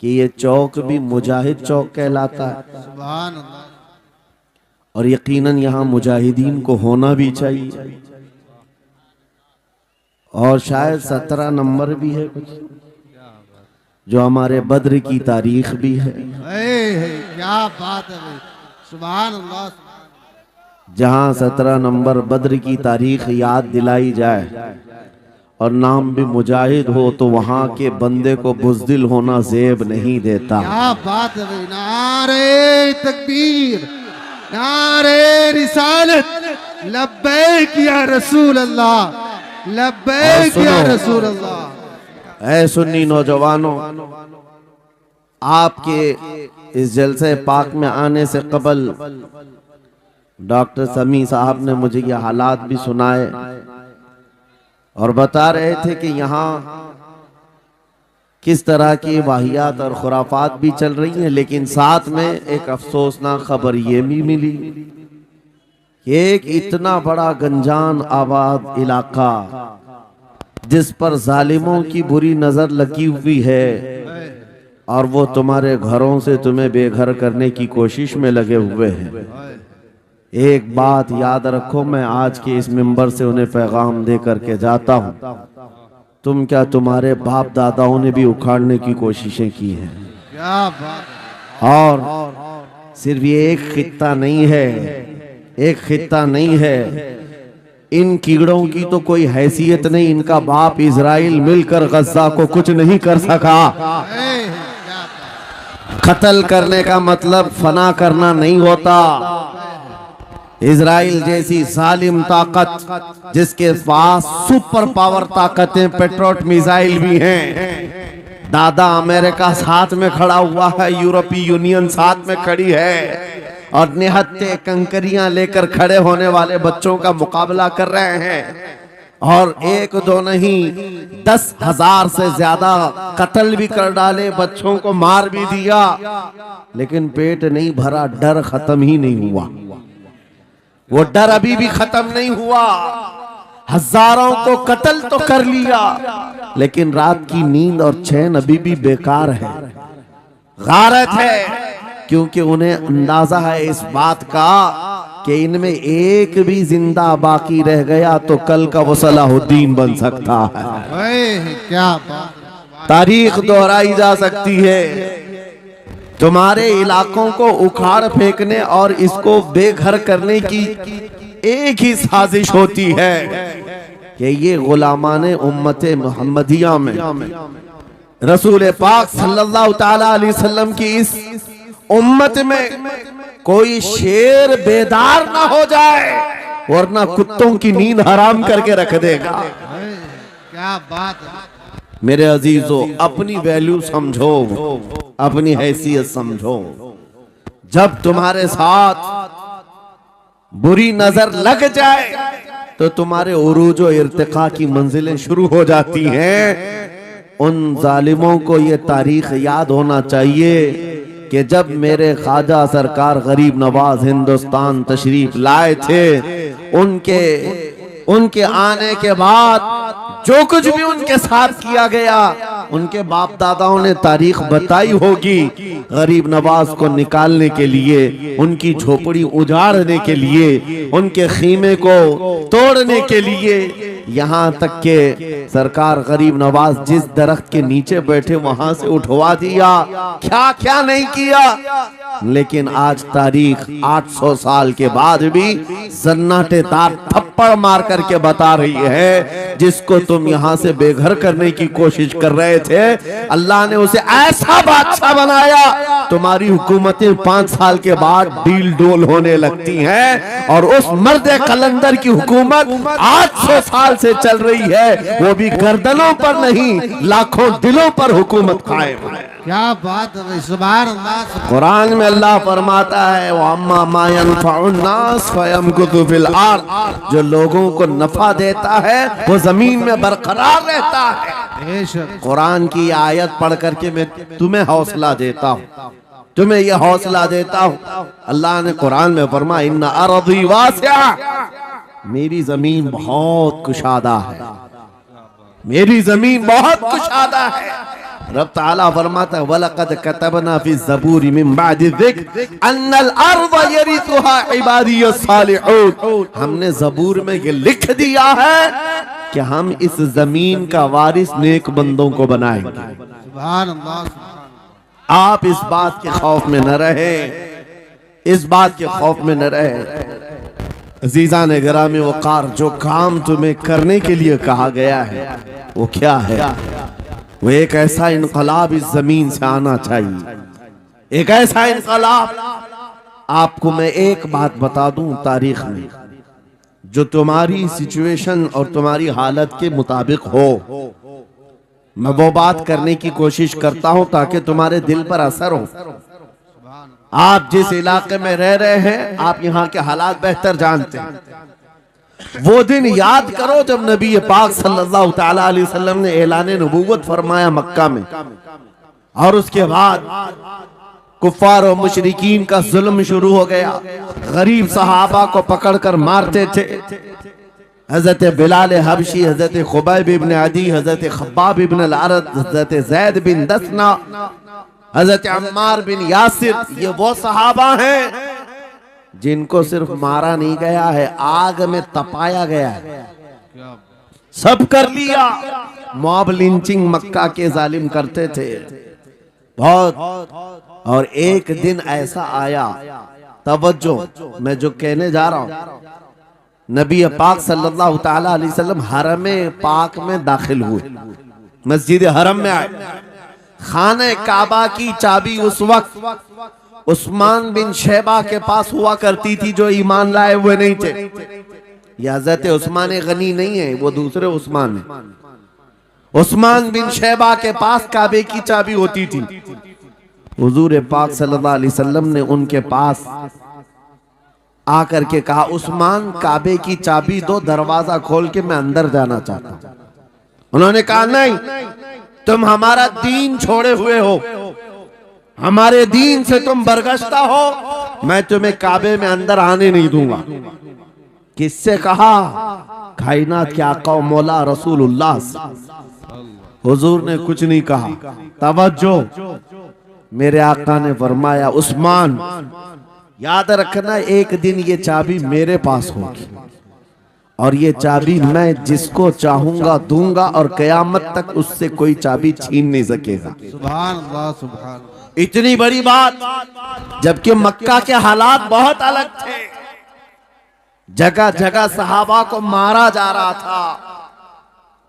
कि ये चौक भी मुजाहिद चौक कहलाता है सुभान अल्लाह। और यकीनन यहाँ मुजाहिदीन को होना भी चाहिए। और शायद 17 नंबर भी है कुछ, जो हमारे बद्र की तारीख भी है, क्या बात है भाई, सुभान अल्लाह। जहाँ 17 नंबर बद्र की तारीख याद दिलाई जाए और नाम भी मुजाहिद हो तो वहाँ के बंदे को बुज़दिल होना ज़ेब नहीं देता। क्या बात है भाई, नारे तकबीर, नारे रिसालत, लब्बैक या रसूल अल्लाह, लब्बैक या रसूल अल्लाह। ऐ सुन्नी नौजवानों, आपके इस जलसे पाक में आने से कबल डॉक्टर समी साहब ने मुझे ये हालात भी सुनाए और बता रहे थे कि यहाँ किस तरह की वाहियात और खुराफात भी चल रही हैं। लेकिन साथ में एक अफसोसनाक खबर ये भी मिली कि एक इतना बड़ा गंजान आबाद इलाका जिस पर जालिमों की बुरी नजर लगी हुई है और वो तुम्हारे घरों से तुम्हें बेघर करने की कोशिश में लगे हुए हैं। एक बात याद रखो, मैं आज के इस मिंबर से उन्हें पैगाम दे करके जाता हूँ, तुम क्या तुम्हारे बाप दादाओं ने भी उखाड़ने की कोशिशें की हैं। क्या बात। और सिर्फ ये एक खित्ता नहीं है, एक खित्ता नहीं है, इन कीड़ों की तो कोई हैसियत नहीं। इनका बाप इजराइल मिलकर गज्जा को कुछ नहीं कर सका। कत्ल करने का मतलब फना करना नहीं होता। इजराइल जैसी जालिम ताकत जिसके पास सुपर पावर ताकतें, पेट्रोट मिसाइल भी हैं, दादा अमेरिका साथ में खड़ा हुआ है, यूरोपीय यूनियन साथ में खड़ी है और निहत्ते कंकरियां लेकर खड़े होने वाले बच्चों का मुकाबला कर रहे हैं। और एक दो नहीं 10,000 से ज्यादा कत्ल भी कर डाले, बच्चों को मार भी दिया, लेकिन पेट नहीं भरा, डर खत्म ही नहीं हुआ। वो डर अभी भी खत्म नहीं हुआ। हजारों को कत्ल तो कर लिया, लेकिन रात की नींद और चैन अभी भी बेकार है, गारत है, क्योंकि उन्हें अंदाजा है इस बात का कि इनमें एक भी जिंदा बाकी रह गया तो कल का वो सलाहुद्दीन बन सकता है। क्या बात। तारीख दोहराई जा सकती है। तुम्हारे इलाकों को उखाड़ फेंकने और इसको बेघर करने की एक ही साजिश होती है कि ये गुलामाने उम्मते मुहम्मदिया में रसूल पाक सल्लल्लाहु ताला अलैहि वसल्लम की इस उम्मत में कोई शेर बेदार ना हो जाए, वरना कुत्तों की नींद हराम करके रख देगा। क्या बात है। मेरे अजीजों, अपनी वैल्यू समझो, अपनी हैसियत समझो। जब तुम्हारे साथ बुरी नजर लग जाए तो तुम्हारे उरूज और इर्तिका की मंजिलें शुरू हो जाती हैं। उन जालिमों को ये तारीख याद होना चाहिए कि जब मेरे ख्वाजा सरकार गरीब नवाज हिंदुस्तान तशरीफ लाए थे, उनके आने के बाद जो कुछ भी उनके साथ किया गया, उनके बाप दादाओं ने तारीख बताई होगी, गरीब नवाज को निकालने के लिए, उनकी झोपड़ी उजाड़ने के लिए, उनके खीमे को तोड़ने के लिए, यहाँ तक के सरकार गरीब नवाज जिस दरख्त के नीचे बैठे वहां से उठवा दिया, क्या क्या नहीं किया। लेकिन आज तारीख 800 साल के बाद भी सन्नाटेदार थप्पड़ मार करके बता रही है, जिसको तुम यहाँ से बेघर करने की कोशिश कर रहे थे, अल्लाह ने उसे ऐसा बादशाह बनाया। तुम्हारी हुकूमतें 5 साल के बाद डील डोल होने लगती हैं, और उस मर्द कलंदर की हुकूमत 800 साल से चल रही है, वो भी गर्दनों पर नहीं, लाखों दिलों पर हुकूमत कायम है। क्या बात है भाई, सुभान अल्लाह। कुरान में अल्लाह फरमाता है, वअम्मा मा यनफउन्नास फयमकुतु फिल अर्द, जो लोगों को नफा देता है वो जमीन में बरकरार रहता है। कुरान की आयत पढ़ करके मैं तुम्हें हौसला देता हूँ, तुम्हें यह हौसला देता हूँ। अल्लाह ने कुरान में फरमाया, इन्ना अर्दी वासिआ, मेरी जमीन बहुत कुशादा है, मेरी जमीन बहुत कुशादा है। रब ताला फरमाता है, वलक़द कतबना फी ज़बूरी मिन बादि ज़िक्र अन्नल अर्ज़ यरिथुहा इबादियस सालिहून, हमने ज़बूर में ये लिख दिया है कि हम इस जमीन का वारिस नेक बंदों को बनाएंगे। सुभान अल्लाह। आप इस बात के खौफ में न रहे, इस बात के खौफ में न रहे। अज़ीज़ान गिरामी वक़ार, जो काम तुम्हें करने के लिए कहा गया है वो क्या है? वो एक ऐसा इनकलाब इस जमीन से आना चाहिए, एक ऐसा इनकलाब। आपको मैं एक बात बता दूं, तारीख में जो तुम्हारी सिचुएशन और तुम्हारी हालत के मुताबिक हो, मैं वो बात करने की कोशिश करता हूं ताकि तुम्हारे दिल पर असर हो। आप जिस इलाके में रह रहे हैं, आप यहाँ के हालात बेहतर जानते हैं। वो दिन याद करो जब नबी पाक सल्लल्लाहु तआला अलैहि वसल्लम ने ऐलान नबूवत फरमाया मक्का में, और उसके बाद कुफ्फार और मुशरिकीन का जुल्म शुरू हो गया। गरीब सहाबा को पकड़कर मारते थे। हजरत बिलाल हबशी, हजरत खुबैब इब्न अदी, हजरत खब्बाब इब्न अल-अरद, हजरत जैद बिन दसना, हजरत अम्मार बिन यासिर, ये वो सहाबा हैं जिनको सिर्फ मारा नहीं गया है, आग में तपाया गया है। सब कर लिया। मॉब लिंचिंग मक्का के जालिम करते थे बहुत। और एक दिन ऐसा आया, तवज्जो, मैं जो कहने जा रहा हूं, नबी पाक सल्लल्लाहु तआला अलैहि वसल्लम हरम पाक में दाखिल हुए, मस्जिद हरम में आए। खाने काबा की चाबी उस वक्त उस्मान बिन शैबा के पास हुआ करती थी, जो ईमान लाए हुए नहीं थे। ये हजरत उस्मान गनी नहीं है, वो दूसरे उस्मान है। उस्मान बिन शैबा के पास काबे की चाबी होती थी। हुजूर पाक सल्लल्लाहु अलैहि वसल्लम ने उनके पास आकर के कहा, उस्मान काबे की चाबी दो, दरवाजा खोल के मैं अंदर जाना चाहता हूं। उन्होंने कहा, नहीं, तुम हमारा दीन छोड़े हुए हो, हमारे दीन से तुम बरगश्ता हो, मैं तुम्हें काबे में अंदर आने नहीं दूंगा। किससे कहा? कायनात के आका मौला रसूलुल्लाह। हुजूर ने कुछ नहीं कहा। तवज्जो, मेरे आका ने फरमाया, उस्मान याद रखना, एक दिन ये चाबी मेरे पास होगी, और ये चाबी मैं जिसको चाहूंगा दूंगा, और कयामत तक उससे कोई चाबी छीन नहीं सकेगा। सुभान अल्लाह, सुभान अल्लाह। इतनी बड़ी बात, जबकि मक्का के हालात बहुत अलग थे। जगह जगह सहाबा को मारा जा रहा था,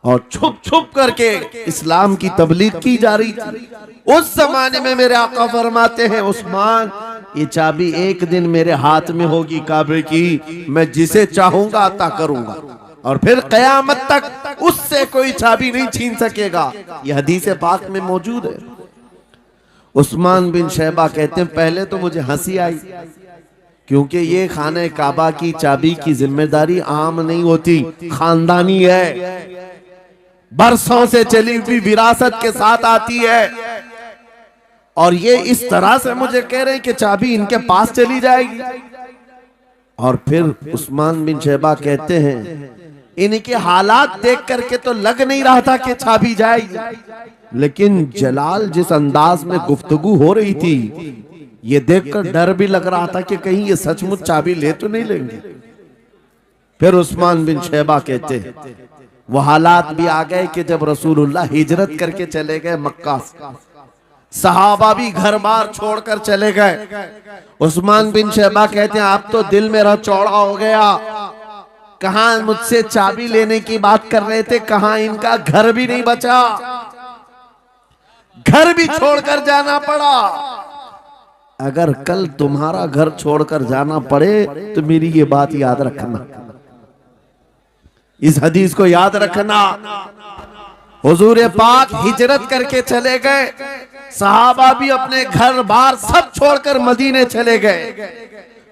और छुप छुप करके इस्लाम की तबलीग की जा रही थी। उस जमाने में मेरे आका फरमाते हैं, उस्मान, ये चाबी एक दिन मेरे हाथ में होगी काबे की, मैं जिसे चाहूंगा अता करूंगा, और फिर कयामत तक उससे कोई चाबी नहीं छीन सकेगा। यह हदीस पाक में मौजूद है। उस्मान बिन शैबा कहते हैं, पहले तो मुझे हंसी आई, क्योंकि ये खाने काबा की चाबी की जिम्मेदारी आम नहीं होती, खानदानी है, बरसों से चली हुई विरासत के साथ आती है। और ये इस तरह से मुझे कह रहे हैं कि चाबी इनके पास चली जाएगी। और फिर उस्मान बिन शैबा कहते हैं इनके हालात देख करके तो लग नहीं रहा था कि चाबी जाएगी, लेकिन जलाल जिस अंदाज में गुफ्तगू हो रही थी ये देखकर डर भी लग रहा था कि कहीं ये सचमुच चाबी ले तो नहीं लेंगे। फिर उस्मान बिन शैबा कहते हैं वो हालात भी आ गए कि जब रसूलुल्लाह हिजरत करके चले गए मक्का से, सहाबा भी घर बार छोड़कर चले गए। उस्मान बिन शैबा कहते हैं आप तो दिल मेरा चौड़ा हो गया, कहां मुझसे चाबी लेने की बात कर रहे थे, कहां इनका घर भी नहीं बचा, घर भी छोड़कर जाना पड़ा। अगर कल तुम्हारा घर छोड़कर जाना पड़े तो मेरी ये बात याद रखना, इस हदीस को याद रखना। हुजूर पाक हिजरत करके चले गए, सहाबा भी अपने घर बार सब छोड़कर मदीने चले गए।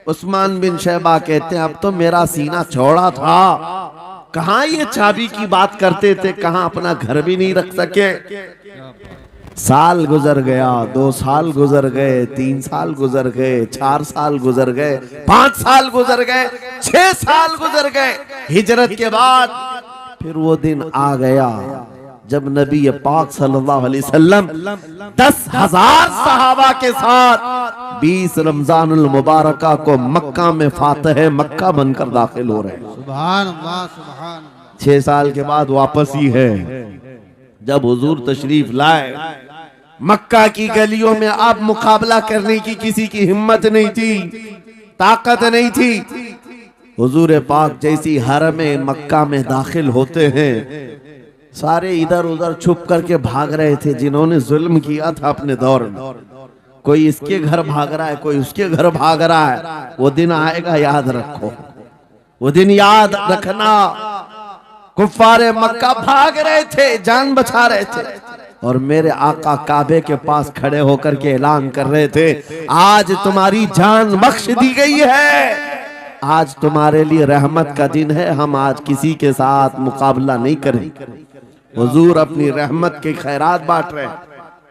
उस्मान बिन शैबा कहते हैं अब तो मेरा सीना चौड़ा था, कहां ये चाबी की बात करते थे, कहां अपना घर भी नहीं रख सके। साल गुजर गया, 2 साल गुजर गए, 3 साल गुजर गए, 4 साल गुजर गए, 5 साल गुजर गए, 6 साल गुजर गए। हिजरत के बाद फिर वो दिन आ गया जब नबी पाक सल्लल्लाहु अलैहि वसल्लम 10,000 सहाबा के साथ 20 रमजानुल मुबारका को मक्का में फातह मक्का बनकर दाखिल हो रहे हैं। सुभान अल्लाह, सुभान अल्लाह। 6 साल के बाद वापस ही है जब हुजूर तशरीफ लाए। मक्का की गलियों में अब मुकाबला करने की किसी की हिम्मत नहीं थी, ताकत नहीं थी। हुजूर पाक जैसी हरम मक्का में दाखिल होते हैं, सारे इधर उधर छुप करके भाग रहे थे जिन्होंने जुल्म किया था अपने दौर में। कोई इसके घर भाग रहा है, कोई उसके घर भाग रहा है। वो दिन आएगा, याद रखो, वो दिन याद रखना। कुफ्फारे मक्का भाग रहे थे, जान बचा रहे थे, और मेरे आका काबे के पास खड़े होकर के ऐलान कर रहे थे आज तुम्हारी जान बख्श दी गई है, आज तुम्हारे लिए रहमत का दिन है, हम आज किसी के साथ मुकाबला नहीं करें। हुजूर अपनी रहमत के खैरात बांट रहे।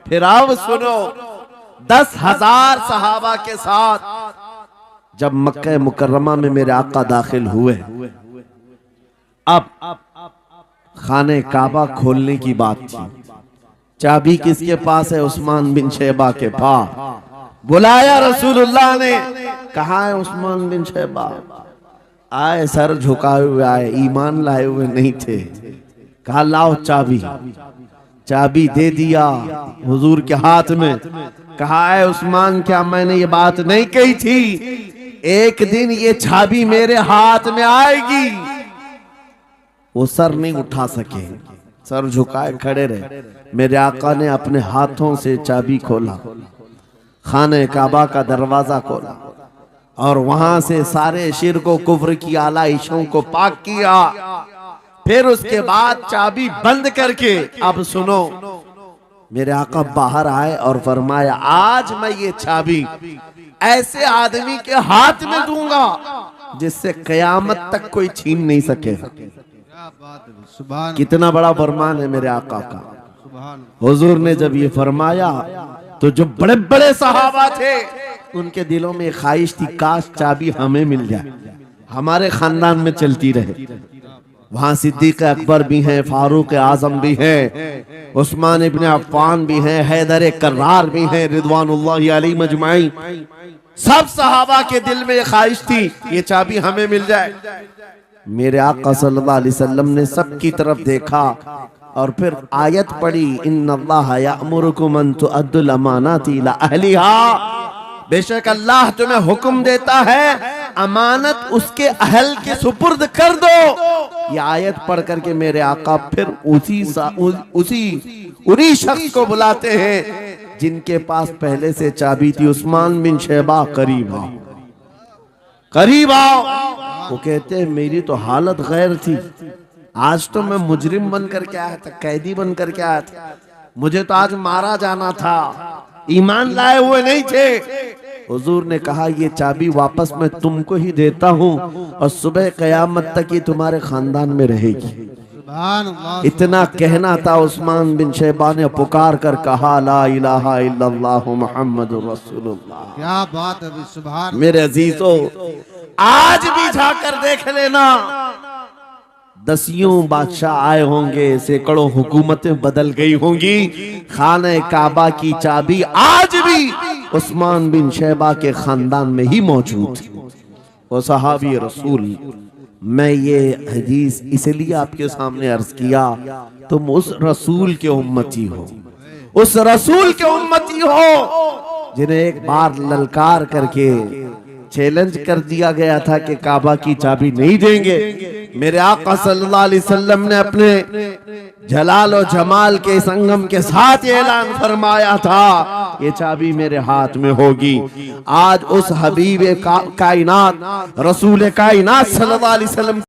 फिर अब सुनो, 10,000 सहाबा के साथ जब मक्का मुकर्रमा में मेरे आका दाखिल हुए, अब खाने काबा खोलने की बात थी। चाबी किसके पास है? उस्मान बिन शैबा के पास। बुलाया रसूलुल्लाह ने, कहा है उस्मान बिन शैबा? आए, सर झुकाए हुए आए, ईमान लाए हुए नहीं थे। कहा लाओ चाबी। चाबी दे दिया हुजूर के हाथ में। कहा है उस्मान, क्या मैंने ये बात नहीं कही थी, एक दिन ये चाबी मेरे हाथ में आएगी। वो सर नहीं उठा सके, सर झुकाए खड़े रहे। मेरे आका ने अपने हाथों से चाबी खोला, खाने काबा का दरवाजा खोला, और वहां से सारे शिर्क व कुफ्र की आलाइशों को पाक किया। फिर उसके बाद चाबी बंद करके, अब सुनो, मेरे आका बाहर आए और फरमाया आज मैं ये चाबी ऐसे आदमी के हाथ में दूंगा जिससे कयामत तक कोई छीन नहीं सकेगा। कितना बड़ा फरमान है मेरे आका का। हुजूर ने जब ये फरमाया तो जो बड़े बड़े सहाबा थे उनके दिलों में ख्वाहिश थी काश चाबी हमें मिल जाए, हमारे खानदान में चलती रहे। वहां सिद्दीक अकबर भी हैं, फारूक आजम भी हैं, उस्मान इब्न अफ्फान भी हैं, हैदर कर्रार भी हैं, रिदवानुल्लाहि अलैहि मजमाइन। सब सहाबा के दिल में ख्वाहिश थी ये चाबी हमें मिल जाए। मेरे आका सल्लल्लाहु अलैहि वसल्लम ने सबकी तरफ देखा और फिर आयत पढ़ी, इन्नल्लाह यअमुरुकुम अन तुअद्दुल अमानाति इला अहलिहा, बेशक अल्लाह तुम्हें हुक्म देता है अमानत उसके अहल के सुपुर्द कर दो। ये आयत पढ़ करके मेरे आका फिर उन्हीं शख्स को बुलाते हैं जिनके पास पहले से चाबी थी। उस्मान बिन शैबा, करीब आओ, करीब आओ। वो कहते हैं मेरी तो हालत गैर थी, आज तो मैं मुजरिम बन करके आया था, कैदी बन करके आया था, मुझे तो आज मारा जाना था, ईमान लाए हुए नहीं थे। हुजूर ने कहा ये चाबी वापस मैं तुमको ही देता हूँ और सुबह कयामत तक ये तुम्हारे खानदान में रहेगी। इतना कहना था, उस्मान बिन शैबा ने पुकार कर कहा ला इलाहा इल्लल्लाह मुहम्मदुर रसूलुल्लाह। क्या बात है, सुभान। मेरे अजीजों, आज भी जाकर देख लेना, दसियों बादशाह आए होंगे, सैकड़ों हुकूमतें बदल गई होंगी, खाने काबा की चाबी आज भी उस्मान बिन शैबा के खानदान में ही मौजूद है। वो सहाबी रसूल, मैं ये हदीस इसलिए आपके सामने अर्ज किया, तुम उस रसूल के उम्मती हो, उस रसूल के उम्मती हो जिन्हें एक बार ललकार करके चैलेंज कर दिया गया था कि काबा की चाबी नहीं देंगे। मेरे आका सल्लल्लाहु अलैहि वसल्लम ने अपने जलाल और जमाल के संगम के साथ ऐलान फरमाया था, ये चाबी मेरे हाथ में होगी। आज उस हबीब कायनात रसूल कायनात सल्लल्लाहु अलैहि वसल्लम